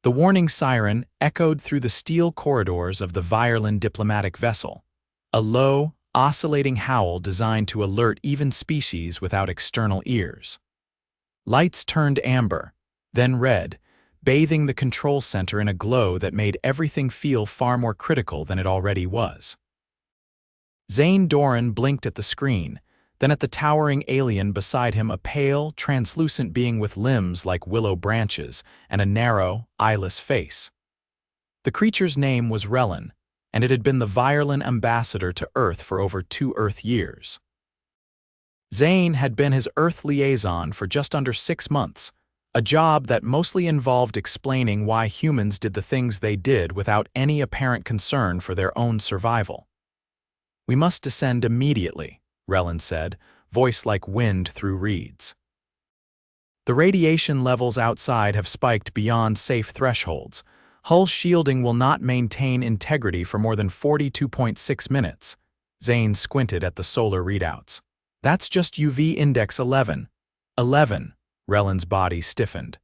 The warning siren echoed through the steel corridors of the Virellan diplomatic vessel, a low, oscillating howl designed to alert even species without external ears. Lights turned amber, then red, bathing the control center in a glow that made everything feel far more critical than it already was. Zane Dorran blinked at the screen, then at the towering alien beside him, a pale, translucent being with limbs like willow branches and a narrow, eyeless face. The creature's name was Virellan, and it had been the Virellan ambassador to Earth for over 2 Earth years. Zane had been his Earth liaison for just under 6 months, a job that mostly involved explaining why humans did the things they did without any apparent concern for their own survival. "We must descend immediately," Virellan said, voice like wind through reeds. "The radiation levels outside have spiked beyond safe thresholds. Hull shielding will not maintain integrity for more than 42.6 minutes. Zane squinted at the solar readouts. "That's just UV index 11. 11. Virellan's body stiffened.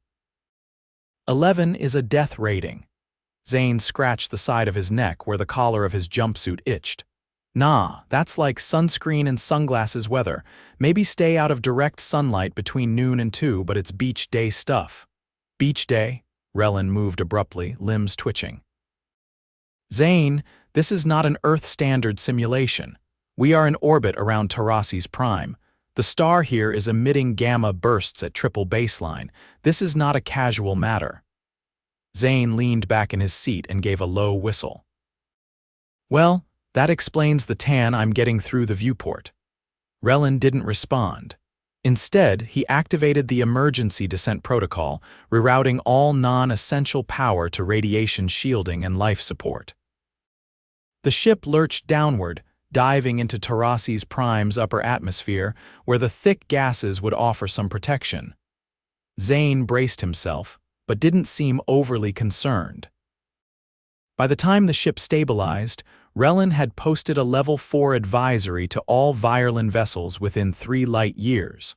11 is a death rating. Zane scratched the side of his neck where the collar of his jumpsuit itched. "Nah, that's like sunscreen and sunglasses weather. Maybe stay out of direct sunlight between noon and 2, but it's beach day stuff." "Beach day?" Virellan moved abruptly, limbs twitching. "Zane, this is not an Earth-standard simulation. We are in orbit around Tarasis Prime. The star here is emitting gamma bursts at triple baseline. This is not a casual matter." Zane leaned back in his seat and gave a low whistle. "Well, that explains the tan I'm getting through the viewport." Virellan didn't respond. Instead, he activated the emergency descent protocol, rerouting all non-essential power to radiation shielding and life support. The ship lurched downward, diving into Tarasis Prime's upper atmosphere, where the thick gases would offer some protection. Zane braced himself, but didn't seem overly concerned. By the time the ship stabilized, Virellan had posted a Level 4 advisory to all Virellan vessels within 3 light years.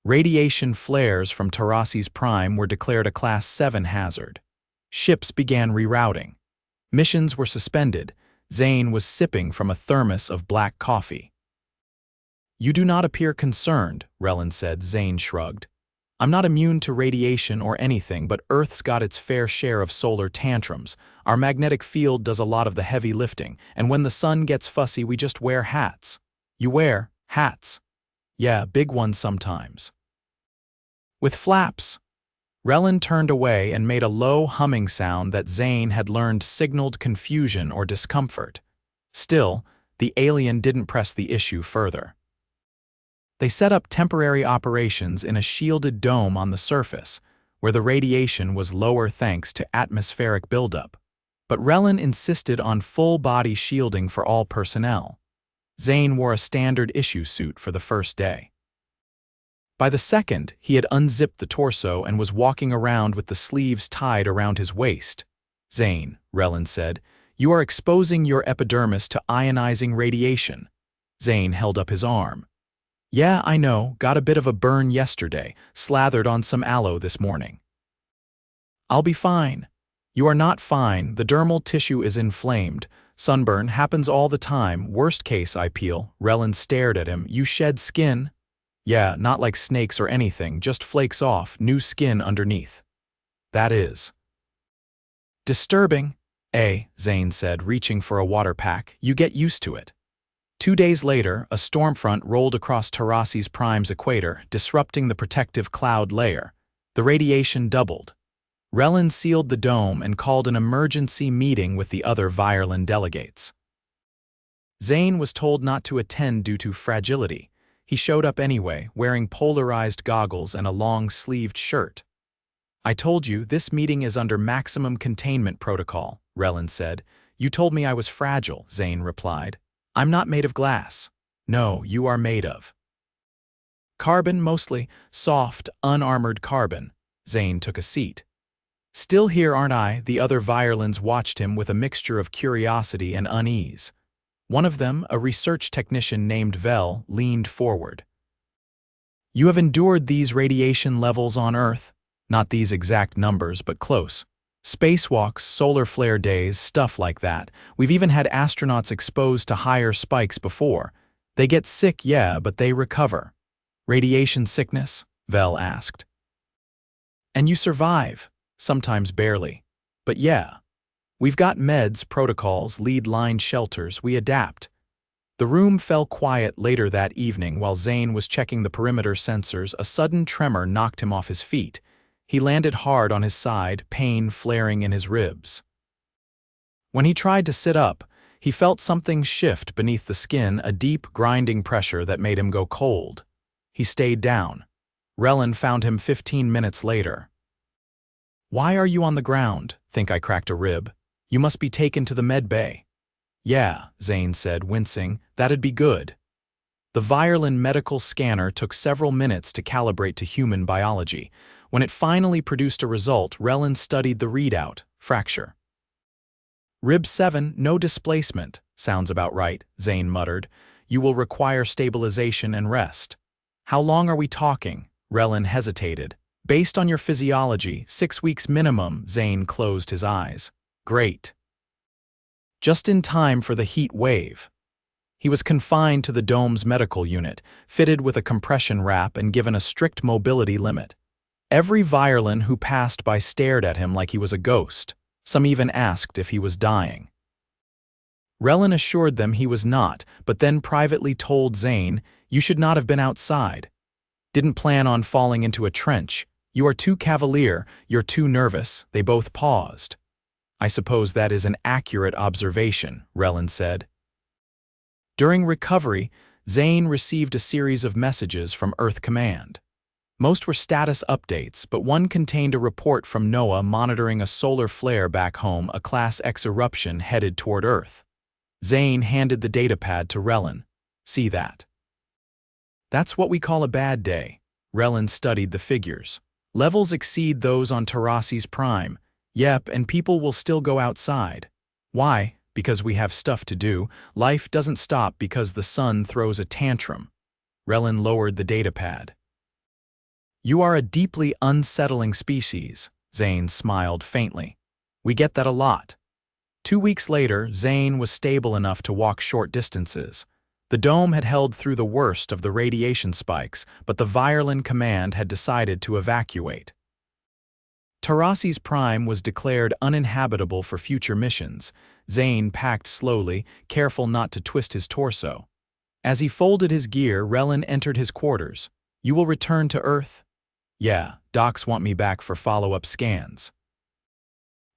Radiation flares from Tarasis Prime were declared a Class 7 hazard. Ships began rerouting. Missions were suspended. Zane was sipping from a thermos of black coffee. "You do not appear concerned," Virellan said. Zane shrugged. "I'm not immune to radiation or anything, but Earth's got its fair share of solar tantrums. Our magnetic field does a lot of the heavy lifting, and when the sun gets fussy, we just wear hats." "You wear hats?" "Yeah, big ones sometimes." "With flaps." Virellan turned away and made a low humming sound that Zane had learned signaled confusion or discomfort. Still, the alien didn't press the issue further. They set up temporary operations in a shielded dome on the surface, where the radiation was lower thanks to atmospheric buildup. But Virellan insisted on full-body shielding for all personnel. Zane wore a standard issue suit for the first day. By the second, he had unzipped the torso and was walking around with the sleeves tied around his waist. "Zane," Virellan said, "you are exposing your epidermis to ionizing radiation." Zane held up his arm. "Yeah, I know, got a bit of a burn yesterday, slathered on some aloe this morning." "I'll be fine." "You are not fine, the dermal tissue is inflamed. Sunburn happens all the time, worst case I peel." Virellan stared at him. "You shed skin?" "Yeah, not like snakes or anything, just flakes off, new skin underneath." "That is disturbing." Zane said, reaching for a water pack. "You get used to it." 2 days later, a storm front rolled across Tarasis Prime's equator, disrupting the protective cloud layer. The radiation doubled. Virellan sealed the dome and called an emergency meeting with the other Virellan delegates. Zane was told not to attend due to fragility. He showed up anyway, wearing polarized goggles and a long-sleeved shirt. "I told you, this meeting is under maximum containment protocol," Virellan said. "You told me I was fragile," Zane replied. "I'm not made of glass." "No, you are made of carbon, mostly soft, unarmored carbon." Zane took a seat. "Still here, aren't I?" The other Virellans watched him with a mixture of curiosity and unease. One of them, a research technician named Vel, leaned forward. "You have endured these radiation levels on Earth?" "Not these exact numbers, but close." Spacewalks, solar flare days, stuff like that. We've even had astronauts exposed to higher spikes before. They get sick, yeah, but they recover. Radiation sickness? Vel asked. And you survive, sometimes barely. But yeah. We've got meds, protocols, lead-lined shelters, we adapt. The room fell quiet later that evening while Zane was checking the perimeter sensors. A sudden tremor knocked him off his feet. He landed hard on his side, pain flaring in his ribs. When he tried to sit up, he felt something shift beneath the skin, a deep, grinding pressure that made him go cold. He stayed down. Virellan found him 15 minutes later. "Why are you on the ground?" "Think I cracked a rib. You must be taken to the med bay." "Yeah," Zane said, wincing. "That'd be good." The Virellan medical scanner took several minutes to calibrate to human biology. When it finally produced a result, Virellan studied the readout: fracture. "Rib 7, no displacement." "Sounds about right," Zane muttered. "You will require stabilization and rest." "How long are we talking?" Virellan hesitated. "Based on your physiology, 6 weeks minimum." Zane closed his eyes. "Great." Just in time for the heat wave. He was confined to the dome's medical unit, fitted with a compression wrap and given a strict mobility limit. Every Virellan who passed by stared at him like he was a ghost. Some even asked if he was dying. Virellan assured them he was not, but then privately told Zane, "You should not have been outside. Didn't plan on falling into a trench. You are too cavalier, you're too nervous." They both paused. "I suppose that is an accurate observation," Virellan said. During recovery, Zane received a series of messages from Earth Command. Most were status updates, but one contained a report from NOAA monitoring a solar flare back home, a Class X eruption headed toward Earth. Zane handed the datapad to Virellan. "See that?" "That's what we call a bad day." Virellan studied the figures. "Levels exceed those on Tarasis Prime. Yep, and people will still go outside. Why? Because we have stuff to do. Life doesn't stop because the sun throws a tantrum." Virellan lowered the datapad. "You are a deeply unsettling species," Zane smiled faintly. "We get that a lot." 2 weeks later, Zane was stable enough to walk short distances. The dome had held through the worst of the radiation spikes, but the Virellan command had decided to evacuate. Tarasis Prime was declared uninhabitable for future missions. Zane packed slowly, careful not to twist his torso. As he folded his gear, Virellan entered his quarters. "You will return to Earth?" "Yeah, docs want me back for follow-up scans."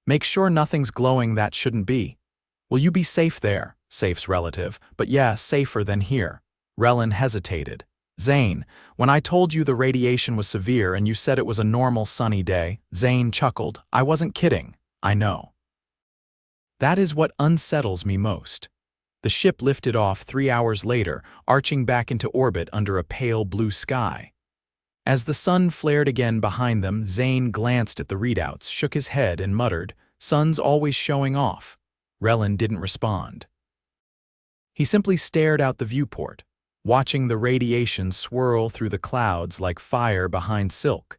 "Make sure nothing's glowing that shouldn't be." "Will you be safe there?" "Safe's relative, but yeah, safer than here." Virellan hesitated. "Zane, when I told you the radiation was severe and you said it was a normal sunny day," Zane chuckled, "I wasn't kidding. I know." "That is what unsettles me most." The ship lifted off 3 hours later, arching back into orbit under a pale blue sky. As the sun flared again behind them, Zane glanced at the readouts, shook his head, and muttered, "Sun's always showing off." Virellan didn't respond. He simply stared out the viewport, watching the radiation swirl through the clouds like fire behind silk,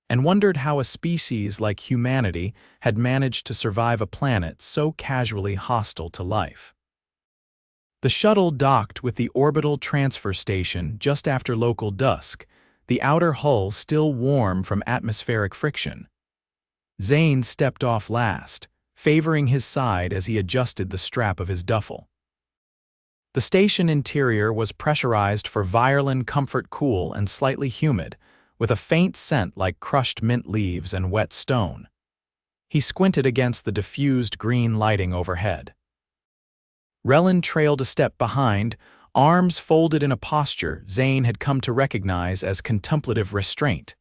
and wondered how a species like humanity had managed to survive a planet so casually hostile to life. The shuttle docked with the orbital transfer station just after local dusk, the outer hull still warm from atmospheric friction. Zane stepped off last, favoring his side as he adjusted the strap of his duffel. The station interior was pressurized for Virellan comfort, cool and slightly humid, with a faint scent like crushed mint leaves and wet stone. He squinted against the diffused green lighting overhead. Virellan trailed a step behind, arms folded in a posture Zane had come to recognize as contemplative restraint.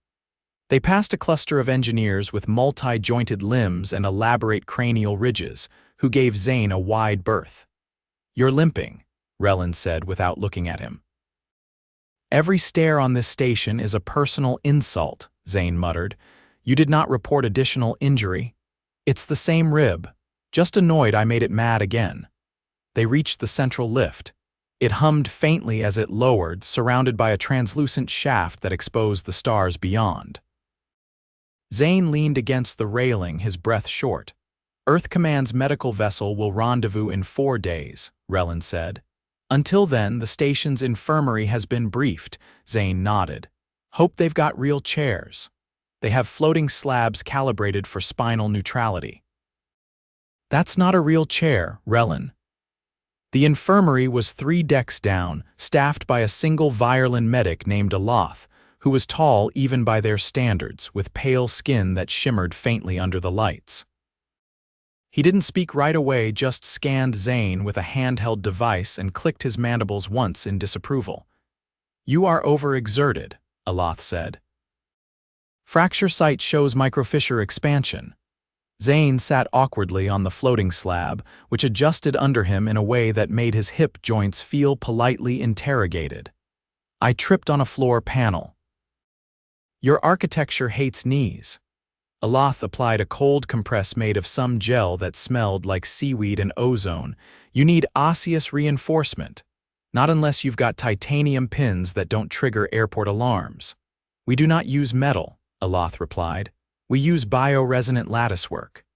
They passed a cluster of engineers with multi-jointed limbs and elaborate cranial ridges, who gave Zane a wide berth. "You're limping," Virellan said without looking at him. "Every stare on this station is a personal insult," Zane muttered. "You did not report additional injury." "It's the same rib. Just annoyed I made it mad again." They reached the central lift. It hummed faintly as it lowered, surrounded by a translucent shaft that exposed the stars beyond. Zane leaned against the railing, his breath short. Earth Command's medical vessel will rendezvous in 4 days, Virellan said. Until then, the station's infirmary has been briefed, Zane nodded. Hope they've got real chairs. They have floating slabs calibrated for spinal neutrality. That's not a real chair, Virellan. The infirmary was 3 decks down, staffed by a single Virellan medic named Aloth, who was tall even by their standards, with pale skin that shimmered faintly under the lights. He didn't speak right away, just scanned Zane with a handheld device and clicked his mandibles once in disapproval. "You are overexerted," Aloth said. "Fracture site shows microfissure expansion." Zane sat awkwardly on the floating slab, which adjusted under him in a way that made his hip joints feel politely interrogated. "I tripped on a floor panel." "Your architecture hates knees." Aloth applied a cold compress made of some gel that smelled like seaweed and ozone. "You need osseous reinforcement. Not unless you've got titanium pins that don't trigger airport alarms." "We do not use metal," Aloth replied. "We use bioresonant latticework."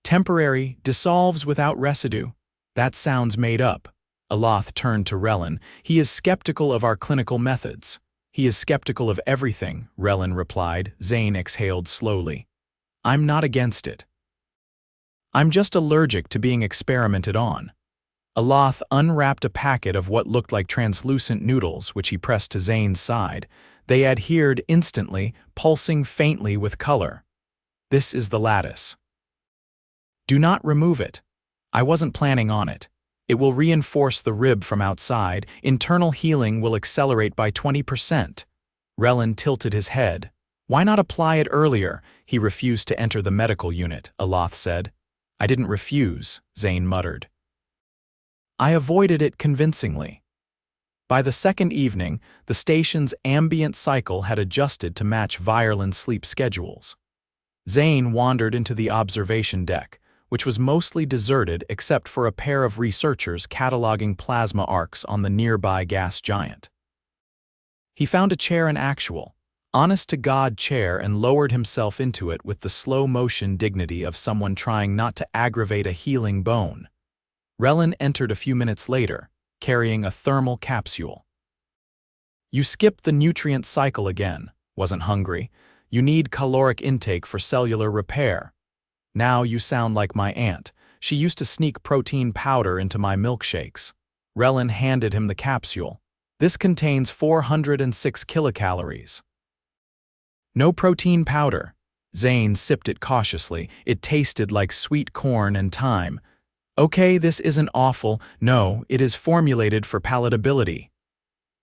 "Temporary, dissolves without residue." "That sounds made up." Aloth turned to Virellan. "He is skeptical of our clinical methods." "He is skeptical of everything," Virellan replied. Zane exhaled slowly. "I'm not against it. I'm just allergic to being experimented on." Aloth unwrapped a packet of what looked like translucent noodles, which he pressed to Zane's side. They adhered instantly, pulsing faintly with color. "This is the lattice. Do not remove it. I wasn't planning on it. It will reinforce the rib from outside. Internal healing will accelerate by 20%. Virellan tilted his head. "Why not apply it earlier?" "He refused to enter the medical unit," Aloth said. "I didn't refuse," Zane muttered. "I avoided it convincingly." By the second evening, the station's ambient cycle had adjusted to match Virellan's sleep schedules. Zane wandered into the observation deck, which was mostly deserted except for a pair of researchers cataloging plasma arcs on the nearby gas giant. He found a chair in actual, honest-to-God chair and lowered himself into it with the slow-motion dignity of someone trying not to aggravate a healing bone. Virellan entered a few minutes later, carrying a thermal capsule. "You skipped the nutrient cycle again. Wasn't hungry. You need caloric intake for cellular repair. Now you sound like my aunt. She used to sneak protein powder into my milkshakes." Virellan handed him the capsule. "This contains 406 kilocalories." "No protein powder." Zane sipped it cautiously. It tasted like sweet corn and thyme. "Okay, this isn't awful. No, it is formulated for palatability."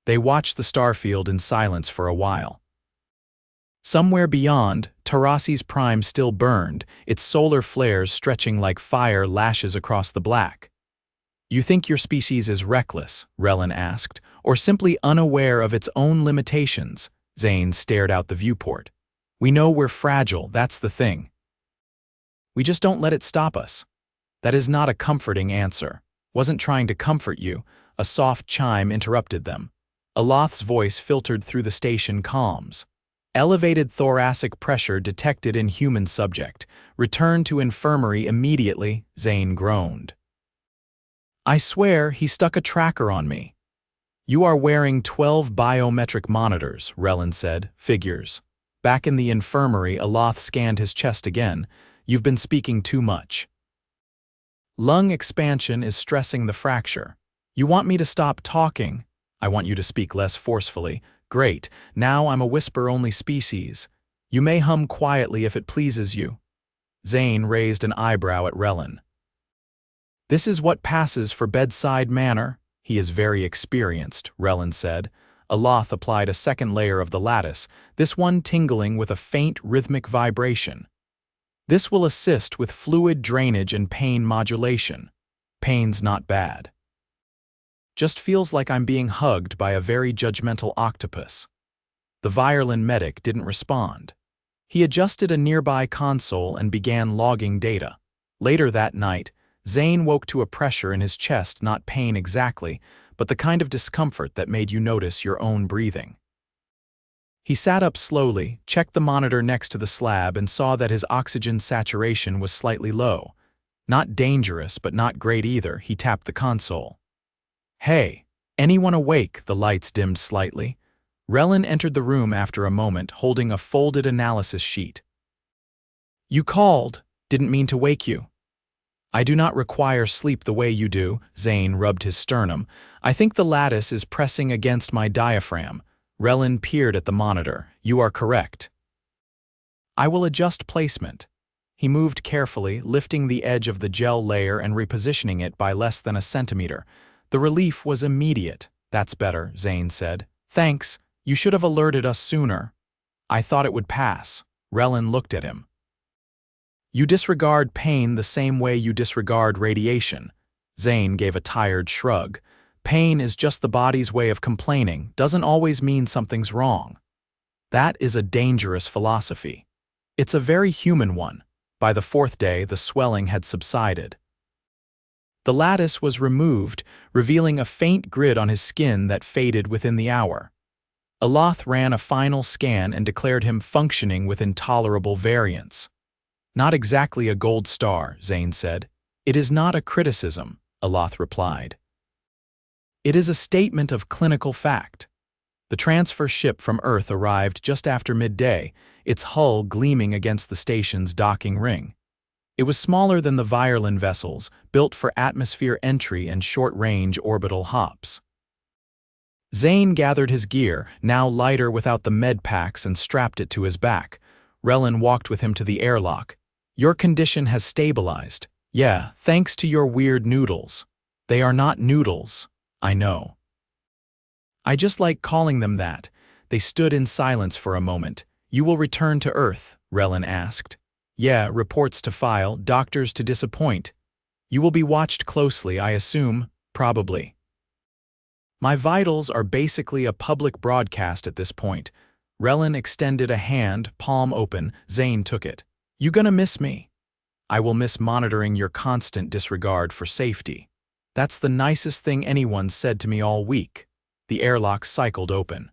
They watched the starfield in silence for a while. Somewhere beyond, Tarasis Prime still burned, its solar flares stretching like fire lashes across the black. "You think your species is reckless?" Virellan asked, "or simply unaware of its own limitations?" Zane stared out the viewport. "We know we're fragile, that's the thing. We just don't let it stop us." "That is not a comforting answer." "Wasn't trying to comfort you." A soft chime interrupted them. Aloth's voice filtered through the station comms. "Elevated thoracic pressure detected in human subject. Return to infirmary immediately," Zane groaned. "I swear he stuck a tracker on me." "You are wearing 12 biometric monitors," Virellan said. "Figures." Back in the infirmary, Aloth scanned his chest again. "You've been speaking too much. Lung expansion is stressing the fracture." "You want me to stop talking?" "I want you to speak less forcefully." "Great, now I'm a whisper-only species. You may hum quietly if it pleases you." Zane raised an eyebrow at Virellan. "This is what passes for bedside manner." "He is very experienced," Virellan said. Aloth applied a second layer of the lattice, this one tingling with a faint rhythmic vibration. "This will assist with fluid drainage and pain modulation." "Pain's not bad. Just feels like I'm being hugged by a very judgmental octopus." The Virellan medic didn't respond. He adjusted a nearby console and began logging data. Later that night, Zane woke to a pressure in his chest, not pain exactly, but the kind of discomfort that made you notice your own breathing. He sat up slowly, checked the monitor next to the slab, and saw that his oxygen saturation was slightly low. Not dangerous, but not great either. He tapped the console. "Hey, anyone awake?" The lights dimmed slightly. Virellan entered the room after a moment, holding a folded analysis sheet. "You called. Didn't mean to wake you." "I do not require sleep the way you do." Zane rubbed his sternum. "I think the lattice is pressing against my diaphragm." Virellan peered at the monitor. "You are correct." "I will adjust placement." He moved carefully, lifting the edge of the gel layer and repositioning it by less than a centimeter. The relief was immediate. "That's better," Zane said. "Thanks. You should have alerted us sooner." "I thought it would pass." Virellan looked at him. "You disregard pain the same way you disregard radiation." Zane gave a tired shrug. "Pain is just the body's way of complaining, doesn't always mean something's wrong." That is a dangerous philosophy. It's a very human one. By the fourth day, the swelling had subsided. The lattice was removed, revealing a faint grid on his skin that faded within the hour. Aloth ran a final scan and declared him functioning with intolerable variance. "Not exactly a gold star," Zane said. "It is not a criticism," Aloth replied. "It is a statement of clinical fact." The transfer ship from Earth arrived just after midday, its hull gleaming against the station's docking ring. It was smaller than the Virellan vessels, built for atmosphere entry and short-range orbital hops. Zane gathered his gear, now lighter without the med packs, and strapped it to his back. Virellan walked with him to the airlock. "Your condition has stabilized." "Yeah, thanks to your weird noodles." "They are not noodles." "I know." "I just like calling them that." They stood in silence for a moment. "You will return to Earth?" Virellan asked. "Yeah, reports to file, doctors to disappoint." "You will be watched closely, I assume?" "Probably." "My vitals are basically a public broadcast at this point." Virellan extended a hand, palm open. Zane took it. "You gonna miss me?" "I will miss monitoring your constant disregard for safety." "That's the nicest thing anyone said to me all week." The airlock cycled open.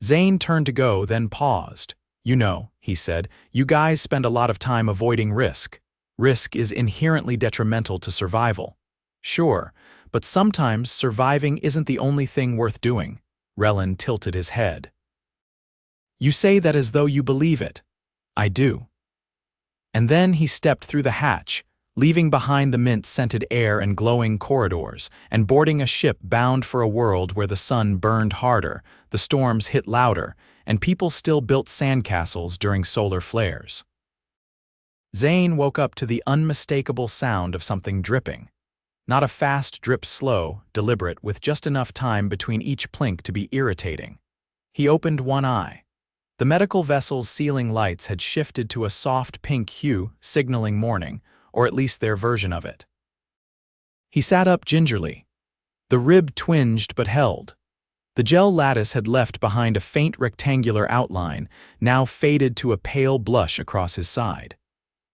Zane turned to go, then paused. "You know," he said, "you guys spend a lot of time avoiding risk. Risk is inherently detrimental to survival." "Sure, but sometimes surviving isn't the only thing worth doing." Virellan tilted his head. "You say that as though you believe it." "I do." And then he stepped through the hatch, leaving behind the mint-scented air and glowing corridors, and boarding a ship bound for a world where the sun burned harder, the storms hit louder, and people still built sandcastles during solar flares. Zane woke up to the unmistakable sound of something dripping. Not a fast drip, slow, deliberate, with just enough time between each plink to be irritating. He opened one eye. The medical vessel's ceiling lights had shifted to a soft pink hue, signaling morning, or at least their version of it. He sat up gingerly. The rib twinged but held. The gel lattice had left behind a faint rectangular outline, now faded to a pale blush across his side.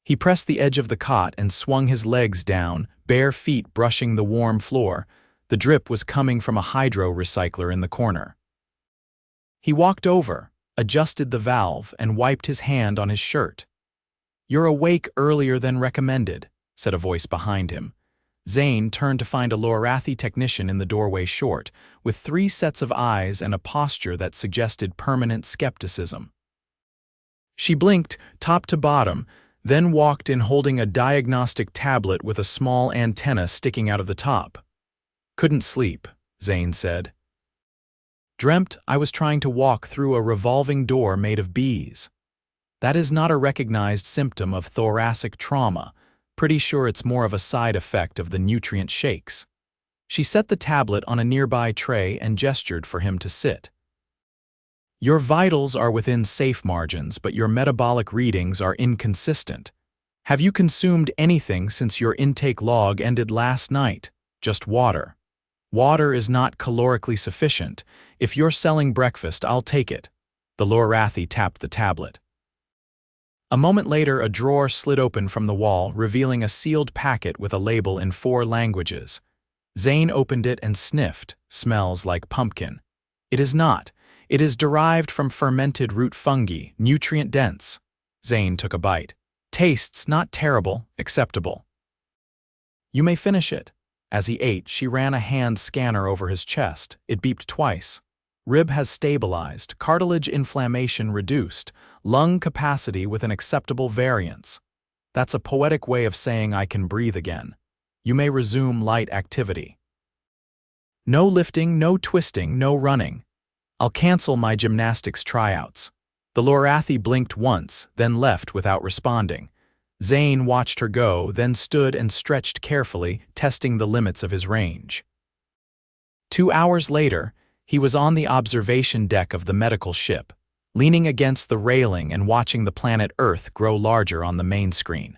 He pressed the edge of the cot and swung his legs down, bare feet brushing the warm floor. The drip was coming from a hydro recycler in the corner. He walked over, adjusted the valve, and wiped his hand on his shirt. "You're awake earlier than recommended," said a voice behind him. Zane turned to find a Lorathi technician in the doorway, short, with 3 sets of eyes and a posture that suggested permanent skepticism. She blinked, top to bottom, then walked in holding a diagnostic tablet with a small antenna sticking out of the top. "Couldn't sleep," Zane said. "Dreamt I was trying to walk through a revolving door made of bees." "That is not a recognized symptom of thoracic trauma. Pretty sure it's more of a side effect of the nutrient shakes." She set the tablet on a nearby tray and gestured for him to sit. "Your vitals are within safe margins, but your metabolic readings are inconsistent. Have you consumed anything since your intake log ended last night?" "Just water." "Water is not calorically sufficient. If you're selling breakfast, I'll take it." The Lorathi tapped the tablet. A moment later, a drawer slid open from the wall, revealing a sealed packet with a label in 4 languages. Zane opened it and sniffed. "Smells like pumpkin." "It is not. It is derived from fermented root fungi, nutrient-dense. Zane took a bite. Tastes not terrible, acceptable. You may finish it. As he ate, she ran a hand scanner over his chest. It beeped twice. Rib has stabilized, cartilage inflammation reduced, lung capacity with an acceptable variance. That's a poetic way of saying I can breathe again. You may resume light activity. No lifting, no twisting, no running. I'll cancel my gymnastics tryouts. The Lorathi blinked once, then left without responding. Zane watched her go, then stood and stretched carefully, testing the limits of his range. 2 hours later, he was on the observation deck of the medical ship, leaning against the railing and watching the planet Earth grow larger on the main screen.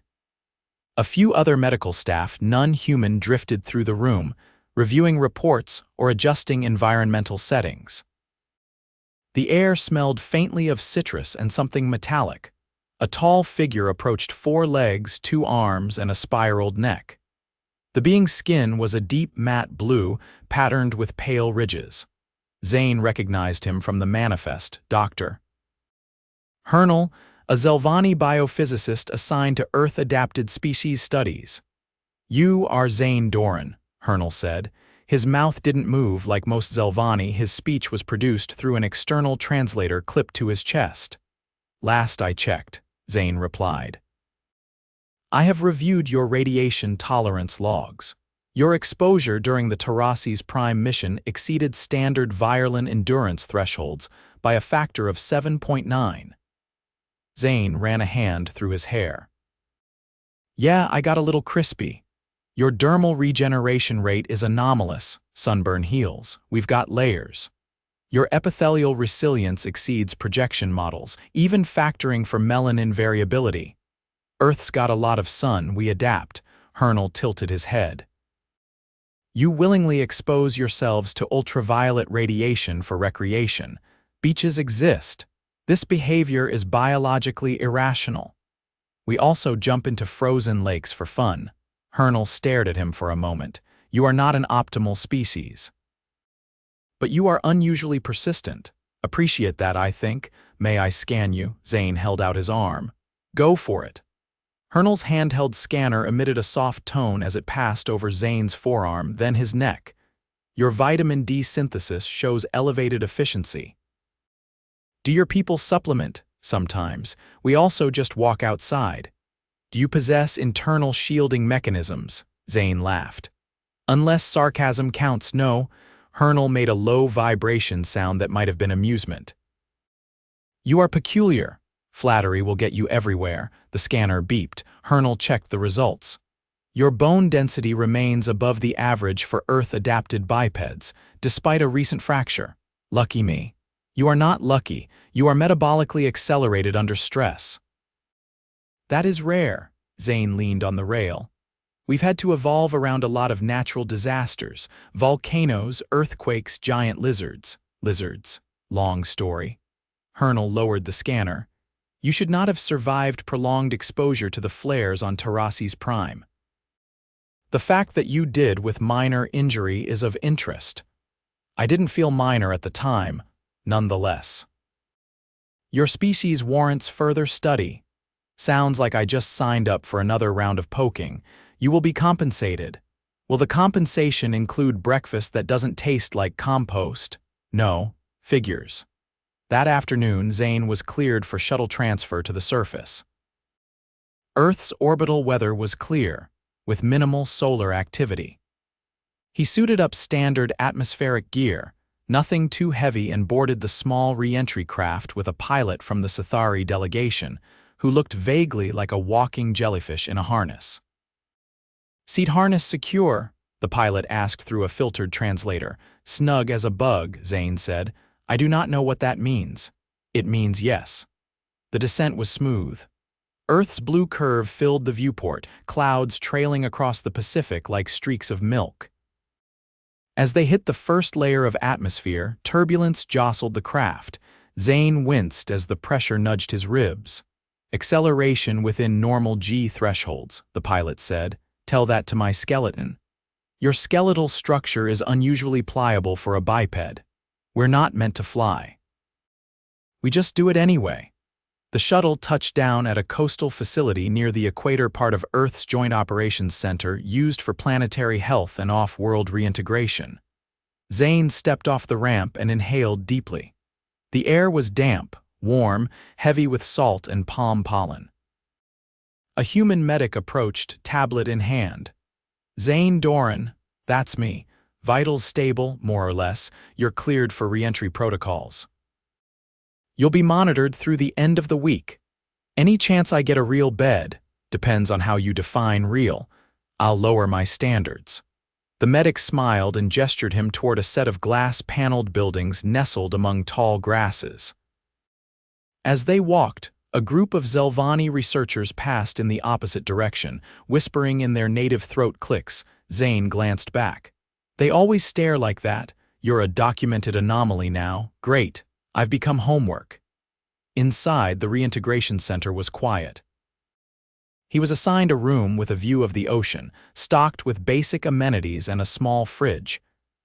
A few other medical staff, none human, drifted through the room, reviewing reports or adjusting environmental settings. The air smelled faintly of citrus and something metallic. A tall figure approached 4 legs, 2 arms, and a spiraled neck. The being's skin was a deep matte blue, patterned with pale ridges. Zane recognized him from the manifest, Dr. Hernal, a Zelvani biophysicist assigned to Earth-adapted species studies. You are Zane Dorran, Hernal said. His mouth didn't move like most Zelvani. His speech was produced through an external translator clipped to his chest. Last I checked, Zane replied. I have reviewed your radiation tolerance logs. Your exposure during the Tarasis Prime mission exceeded standard Virellan endurance thresholds by a factor of 7.9. Zane ran a hand through his hair. Yeah, I got a little crispy. Your dermal regeneration rate is anomalous, sunburn heals. We've got layers. Your epithelial resilience exceeds projection models, even factoring for melanin variability. Earth's got a lot of sun, we adapt. Hernal tilted his head. You willingly expose yourselves to ultraviolet radiation for recreation. Beaches exist. This behavior is biologically irrational. We also jump into frozen lakes for fun. Hernal stared at him for a moment. You are not an optimal species. But you are unusually persistent. Appreciate that, I think. May I scan you? Zane held out his arm. Go for it. Hernal's handheld scanner emitted a soft tone as it passed over Zane's forearm, then his neck. Your vitamin D synthesis shows elevated efficiency. Do your people supplement? Sometimes. We also just walk outside. Do you possess internal shielding mechanisms? Zane laughed. Unless sarcasm counts, no. Hernal made a low vibration sound that might have been amusement. You are peculiar. Flattery will get you everywhere. The scanner beeped. Hernal checked the results. Your bone density remains above the average for Earth-adapted bipeds, despite a recent fracture. Lucky me. You are not lucky. You are metabolically accelerated under stress. That is rare. Zane leaned on the rail. We've had to evolve around a lot of natural disasters. Volcanoes, earthquakes, giant lizards. Lizards. Long story. Hernal lowered the scanner. You should not have survived prolonged exposure to the flares on Tarasis Prime. The fact that you did with minor injury is of interest. I didn't feel minor at the time, nonetheless. Your species warrants further study. Sounds like I just signed up for another round of poking. You will be compensated. Will the compensation include breakfast that doesn't taste like compost? No. Figures. That afternoon, Zane was cleared for shuttle transfer to the surface. Earth's orbital weather was clear, with minimal solar activity. He suited up standard atmospheric gear, nothing too heavy, and boarded the small re-entry craft with a pilot from the Sithari delegation, who looked vaguely like a walking jellyfish in a harness. Seat harness secure, the pilot asked through a filtered translator. Snug as a bug, Zane said. I do not know what that means. It means yes. The descent was smooth. Earth's blue curve filled the viewport, clouds trailing across the Pacific like streaks of milk. As they hit the first layer of atmosphere, turbulence jostled the craft. Zane winced as the pressure nudged his ribs. Acceleration within normal G thresholds, the pilot said. Tell that to my skeleton. Your skeletal structure is unusually pliable for a biped. We're not meant to fly. We just do it anyway. The shuttle touched down at a coastal facility near the equator, part of Earth's Joint Operations Center used for planetary health and off-world reintegration. Zane stepped off the ramp and inhaled deeply. The air was damp, warm, heavy with salt and palm pollen. A human medic approached, tablet in hand. "Zane Dorran, that's me. Vitals stable, more or less. You're cleared for re-entry protocols. You'll be monitored through the end of the week. Any chance I get a real bed, depends on how you define real. I'll lower my standards." The medic smiled and gestured him toward a set of glass-paneled buildings nestled among tall grasses. As they walked, a group of Zelvani researchers passed in the opposite direction, whispering in their native throat clicks. Zane glanced back. "They always stare like that. You're a documented anomaly now. Great. I've become homework." Inside, the reintegration center was quiet. He was assigned a room with a view of the ocean, stocked with basic amenities and a small fridge.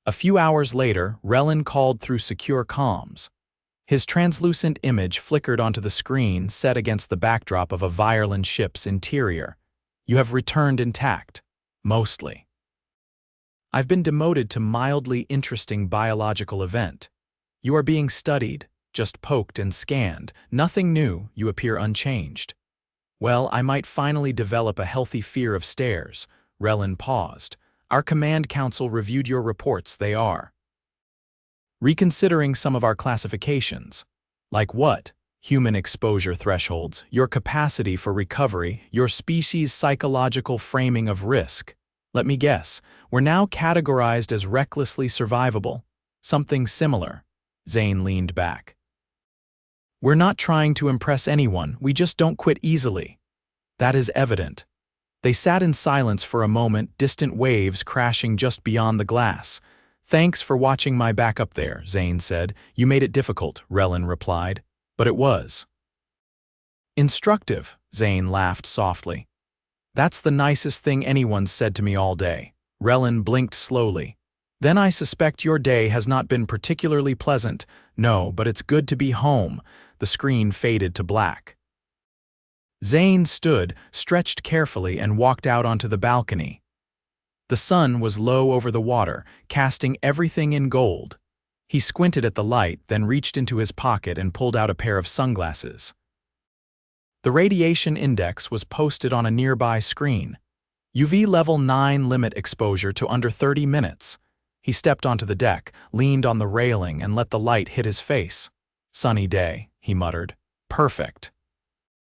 A few hours later, Virellan called through secure comms. His translucent image flickered onto the screen set against the backdrop of a Virellan ship's interior. "You have returned intact. Mostly. I've been demoted to mildly interesting biological event. You are being studied, just poked and scanned. Nothing new, you appear unchanged." "Well, I might finally develop a healthy fear of stairs." Virellan paused. "Our command council reviewed your reports. They are reconsidering some of our classifications." "Like what?" "Human exposure thresholds, your capacity for recovery, your species' psychological framing of risk. Let me guess, we're now categorized as recklessly survivable. Something similar." Zane leaned back. "We're not trying to impress anyone, we just don't quit easily." "That is evident." They sat in silence for a moment, distant waves crashing just beyond the glass. "Thanks for watching my back up there," Zane said. "You made it difficult," Virellan replied. "But it was instructive," Zane laughed softly. "That's the nicest thing anyone's said to me all day." Virellan blinked slowly. "Then I suspect your day has not been particularly pleasant." "No, but it's good to be home." The screen faded to black. Zane stood, stretched carefully, and walked out onto the balcony. The sun was low over the water, casting everything in gold. He squinted at the light, then reached into his pocket and pulled out a pair of sunglasses. The radiation index was posted on a nearby screen. UV level 9 limit exposure to under 30 minutes. He stepped onto the deck, leaned on the railing, and let the light hit his face. "Sunny day," he muttered. "Perfect."